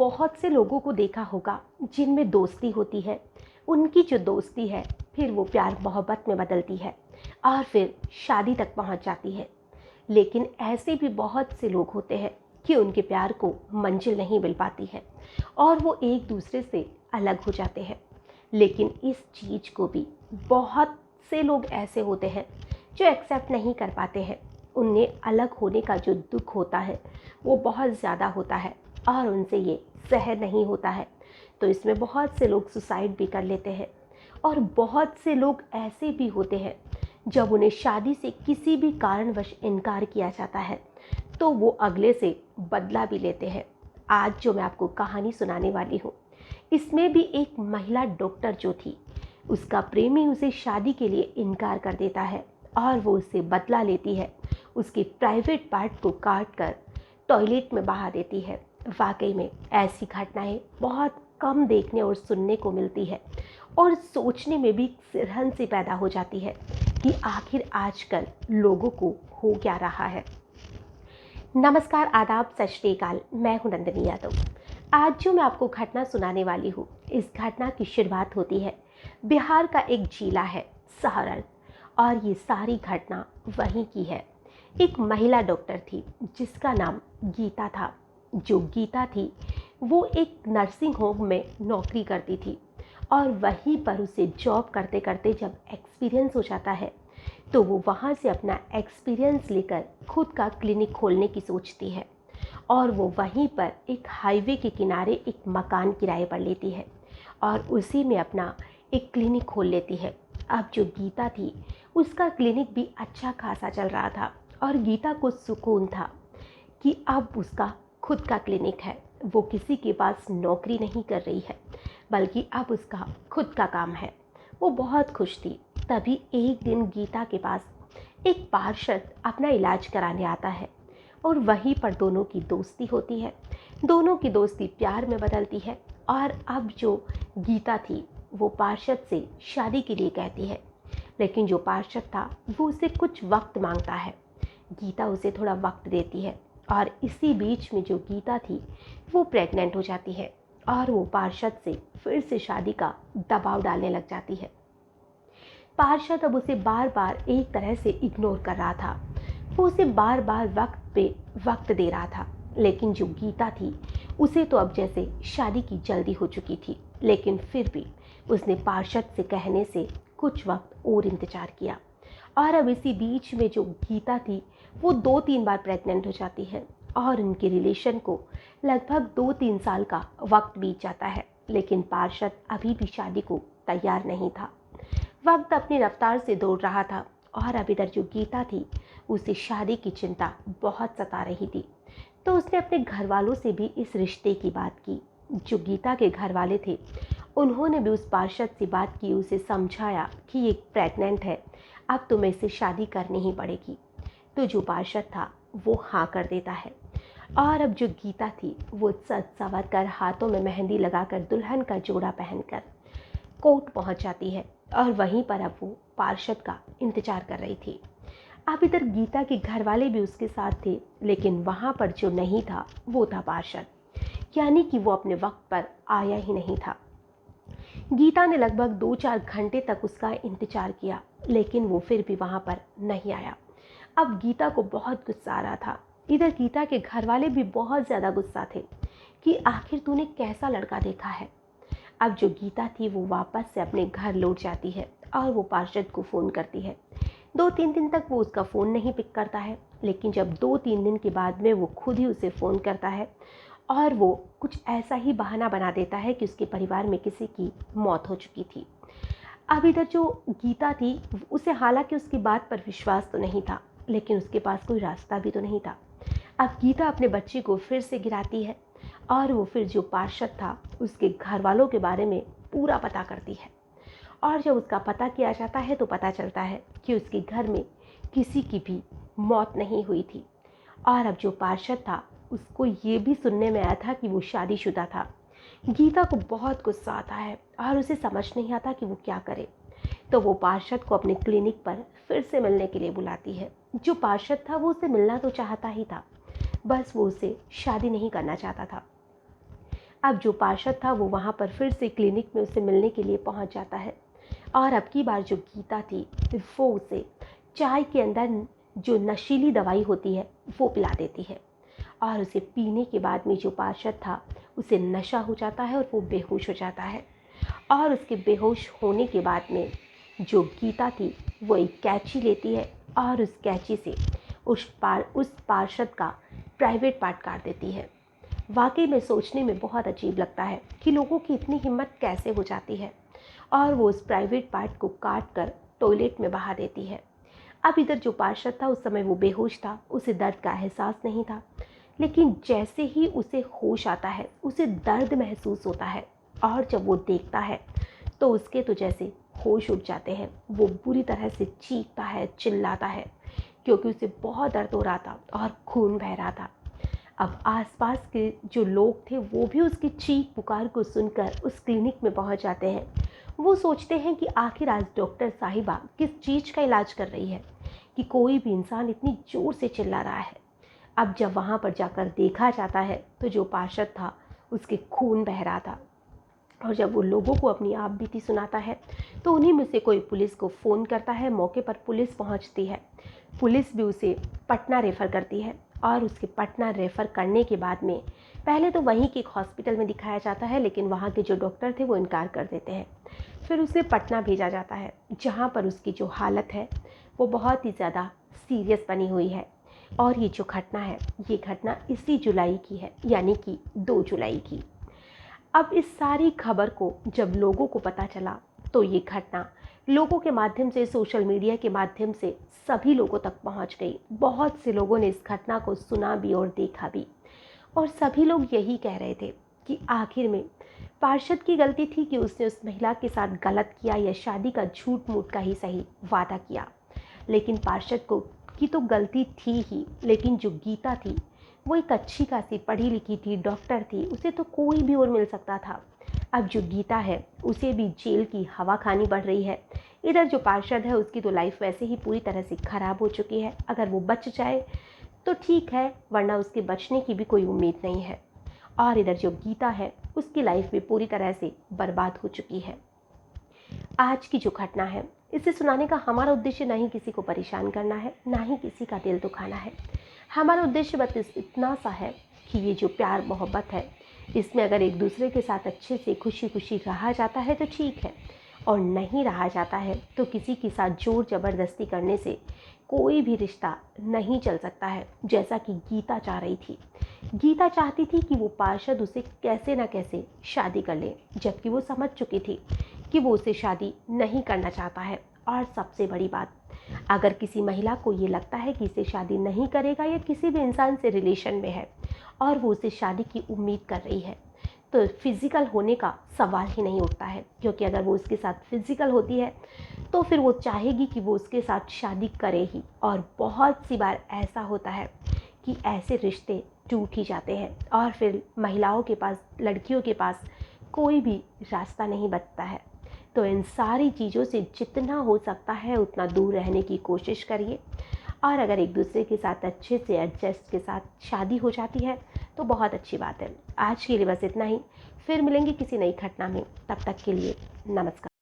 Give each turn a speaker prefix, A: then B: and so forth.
A: बहुत से लोगों को देखा होगा जिनमें दोस्ती होती है। उनकी जो दोस्ती है फिर वो प्यार मोहब्बत में बदलती है और फिर शादी तक पहुंच जाती है। लेकिन ऐसे भी बहुत से लोग होते हैं कि उनके प्यार को मंजिल नहीं मिल पाती है और वो एक दूसरे से अलग हो जाते हैं। लेकिन इस चीज़ को भी बहुत से लोग ऐसे होते हैं जो एक्सेप्ट नहीं कर पाते हैं। उन्हें अलग होने का जो दुख होता है वो बहुत ज़्यादा होता है और उनसे ये सहन नहीं होता है। तो इसमें बहुत से लोग सुसाइड भी कर लेते हैं और बहुत से लोग ऐसे भी होते हैं जब उन्हें शादी से किसी भी कारणवश इनकार किया जाता है तो वो अगले से बदला भी लेते हैं। आज जो मैं आपको कहानी सुनाने वाली हूँ इसमें भी एक महिला डॉक्टर जो थी, उसका प्रेमी उसे शादी के लिए इनकार कर देता है और वो उससे बदला लेती है। उसके प्राइवेट पार्ट को काट कर टॉयलेट में बहा देती है। वाकई में ऐसी घटनाएं बहुत कम देखने और सुनने को मिलती है और सोचने में भी सिरहन सी पैदा हो जाती है कि आखिर आजकल लोगों को हो क्या रहा है। नमस्कार, आदाब, सत श्री अकाल। मैं हूं नंदिनी यादव। आज जो मैं आपको घटना सुनाने वाली हूँ, इस घटना की शुरुआत होती है बिहार का एक जिला है सारण, और ये सारी घटना वहीं की है। एक महिला डॉक्टर थी जिसका नाम गीता था। जो गीता थी वो एक नर्सिंग होम में नौकरी करती थी और वहीं पर उसे जॉब करते करते जब एक्सपीरियंस हो जाता है तो वो वहाँ से अपना एक्सपीरियंस लेकर खुद का क्लिनिक खोलने की सोचती है और वो वहीं पर एक हाईवे के किनारे एक मकान किराए पर लेती है और उसी में अपना एक क्लिनिक खोल लेती है। अब जो गीता थी उसका क्लिनिक भी अच्छा खासा चल रहा था और गीता को सुकून था कि अब उसका खुद का क्लिनिक है। वो किसी के पास नौकरी नहीं कर रही है बल्कि अब उसका खुद का काम है। वो बहुत खुश थी। तभी एक दिन गीता के पास एक पार्षद अपना इलाज कराने आता है और वहीं पर दोनों की दोस्ती होती है। दोनों की दोस्ती प्यार में बदलती है और अब जो गीता थी वो पार्षद से शादी के लिए कहती है, लेकिन जो पार्षद था वो उसे कुछ वक्त मांगता है। गीता उसे थोड़ा वक्त देती है और इसी बीच में जो गीता थी वो प्रेग्नेंट हो जाती है और वो पार्षद से फिर से शादी का दबाव डालने लग जाती है। पार्षद अब उसे बार बार एक तरह से इग्नोर कर रहा था। वो उसे बार बार वक्त पे वक्त दे रहा था, लेकिन जो गीता थी उसे तो अब जैसे शादी की जल्दी हो चुकी थी। लेकिन फिर भी उसने पार्षद से कहने से कुछ वक्त और इंतजार किया और अब इसी बीच में जो गीता थी वो 2-3 बार प्रेग्नेंट हो जाती है और उनके रिलेशन को लगभग 2-3 साल का वक्त बीत जाता है। लेकिन पार्षद अभी भी शादी को तैयार नहीं था। वक्त अपनी रफ्तार से दौड़ रहा था और अब इधर जो गीता थी उसे शादी की चिंता बहुत सता रही थी। तो उसने अपने घर वालों से भी इस रिश्ते की बात की। जो गीता के घर वाले थे उन्होंने भी उस पार्षद से बात की, उसे समझाया कि ये प्रेग्नेंट है, अब तुम्हें इससे शादी करनी ही पड़ेगी। तो जो पार्षद था वो हाँ कर देता है और अब जो गीता थी वो सज संवर कर, हाथों में मेहंदी लगाकर, दुल्हन का जोड़ा पहनकर कोर्ट पहुंच जाती है और वहीं पर अब वो पार्षद का इंतजार कर रही थी। अब इधर गीता के घर वाले भी उसके साथ थे, लेकिन वहाँ पर जो नहीं था वो था पार्षद, यानी कि वो अपने वक्त पर आया ही नहीं था। गीता ने लगभग 2-4 घंटे तक उसका इंतजार किया, लेकिन वो फिर भी वहाँ पर नहीं आया। अब गीता को बहुत गुस्सा आ रहा था। इधर गीता के घर वाले भी बहुत ज़्यादा गुस्सा थे कि आखिर तूने कैसा लड़का देखा है। अब जो गीता थी वो वापस से अपने घर लौट जाती है और वो पार्षद को फ़ोन करती है। 2-3 दिन तक वो उसका फ़ोन नहीं पिक करता है, लेकिन जब 2-3 दिन के बाद में वो खुद ही उसे फ़ोन करता है और वो कुछ ऐसा ही बहाना बना देता है कि उसके परिवार में किसी की मौत हो चुकी थी। अब इधर जो गीता थी उसे हालांकि उसकी बात पर विश्वास तो नहीं था, लेकिन उसके पास कोई रास्ता भी तो नहीं था। अब गीता अपने बच्चे को फिर से गिराती है और वो फिर जो पार्षद था उसके घर वालों के बारे में पूरा पता करती है और जब उसका पता किया जाता है तो पता चलता है कि उसके घर में किसी की भी मौत नहीं हुई थी। और अब जो पार्षद था उसको ये भी सुनने में आया था कि वो शादीशुदा था। गीता को बहुत गुस्सा आता है और उसे समझ नहीं आता कि वो क्या करे। तो वो पार्षद को अपने क्लिनिक पर फिर से मिलने के लिए बुलाती है। जो पार्षद था वो उसे मिलना तो चाहता ही था, बस वो उसे शादी नहीं करना चाहता था। अब जो पार्षद था वो वहाँ पर फिर से क्लिनिक में उसे मिलने के लिए पहुँच जाता है और अब की बार जो गीता थी वो उसे चाय के अंदर जो नशीली दवाई होती है वो पिला देती है और उसे पीने के बाद में जो पार्षद था उसे नशा हो जाता है और वो बेहोश हो जाता है। और उसके बेहोश होने के बाद में जो गीता थी वो एक कैंची लेती है और उस कैंची से उस पार्षद का प्राइवेट पार्ट काट देती है। वाकई में सोचने में बहुत अजीब लगता है कि लोगों की इतनी हिम्मत कैसे हो जाती है और वो उस प्राइवेट पार्ट को काट कर टॉयलेट में बहा देती है। अब इधर जो पार्षद था उस समय वो बेहोश था, उसे दर्द का एहसास नहीं था, लेकिन जैसे ही उसे होश आता है उसे दर्द महसूस होता है और जब वो देखता है तो उसके तो जैसे होश उड़ जाते हैं। वो बुरी तरह से चीखता है, चिल्लाता है क्योंकि उसे बहुत दर्द हो रहा था और खून बह रहा था। अब आसपास के जो लोग थे वो भी उसकी चीख पुकार को सुनकर उस क्लिनिक में पहुंच जाते हैं। वो सोचते हैं कि आखिर आज डॉक्टर साहिबा किस चीज़ का इलाज कर रही है कि कोई भी इंसान इतनी ज़ोर से चिल्ला रहा है। अब जब वहाँ पर जाकर देखा जाता है तो जो पार्षद था उसके खून बह रहा था और जब वो लोगों को अपनी आप बीती सुनाता है तो उन्हीं में से कोई पुलिस को फ़ोन करता है। मौके पर पुलिस पहुंचती है, पुलिस भी उसे पटना रेफ़र करती है और उसके पटना रेफ़र करने के बाद में पहले तो वहीं के एक हॉस्पिटल में दिखाया जाता है, लेकिन वहाँ के जो डॉक्टर थे वो इनकार कर देते हैं। फिर उसे पटना भेजा जाता है जहाँ पर उसकी जो हालत है वो बहुत ही ज़्यादा सीरियस बनी हुई है। और ये जो घटना है ये घटना इसी जुलाई की है, यानी कि 2 जुलाई की। अब इस सारी खबर को जब लोगों को पता चला तो ये घटना लोगों के माध्यम से, सोशल मीडिया के माध्यम से सभी लोगों तक पहुंच गई। बहुत से लोगों ने इस घटना को सुना भी और देखा भी और सभी लोग यही कह रहे थे कि आखिर में पार्षद की गलती थी कि उसने उस महिला के साथ गलत किया या शादी का झूठ मूठ का ही सही वादा किया, लेकिन पार्षद को की तो गलती थी ही, लेकिन जो गीता थी वो एक अच्छी खासी पढ़ी लिखी थी, डॉक्टर थी, उसे तो कोई भी और मिल सकता था। अब जो गीता है उसे भी जेल की हवा खानी पड़ रही है। इधर जो पार्षद है उसकी तो लाइफ वैसे ही पूरी तरह से ख़राब हो चुकी है, अगर वो बच जाए तो ठीक है, वरना उसके बचने की भी कोई उम्मीद नहीं है। और इधर जो गीता है उसकी लाइफ भी पूरी तरह से बर्बाद हो चुकी है। आज की जो घटना है इसे सुनाने का हमारा उद्देश्य ना ही किसी को परेशान करना है, ना ही किसी का दिल दुखाना है। हमारा उद्देश्य बस इतना सा है कि ये जो प्यार मोहब्बत है इसमें अगर एक दूसरे के साथ अच्छे से खुशी खुशी रहा जाता है तो ठीक है, और नहीं रहा जाता है तो किसी के साथ जोर ज़बरदस्ती करने से कोई भी रिश्ता नहीं चल सकता है। जैसा कि गीता चाह रही थी, गीता चाहती थी कि वो पार्षद उसे कैसे ना कैसे शादी कर ले, जबकि वो समझ चुकी थी कि वो उसे शादी नहीं करना चाहता है। और सबसे बड़ी बात, अगर किसी महिला को ये लगता है कि इसे शादी नहीं करेगा या किसी भी इंसान से रिलेशन में है और वो उसे शादी की उम्मीद कर रही है, तो फिज़िकल होने का सवाल ही नहीं उठता है, क्योंकि अगर वो उसके साथ फिज़िकल होती है तो फिर वो चाहेगी कि वो उसके साथ शादी करे ही। और बहुत सी बार ऐसा होता है कि ऐसे रिश्ते टूट ही जाते हैं और फिर महिलाओं के पास, लड़कियों के पास कोई भी रास्ता नहीं बचता है। तो इन सारी चीज़ों से जितना हो सकता है उतना दूर रहने की कोशिश करिए, और अगर एक दूसरे के साथ अच्छे से एडजस्ट के साथ शादी हो जाती है तो बहुत अच्छी बात है। आज के लिए बस इतना ही, फिर मिलेंगे किसी नई घटना में, तब तक के लिए नमस्कार।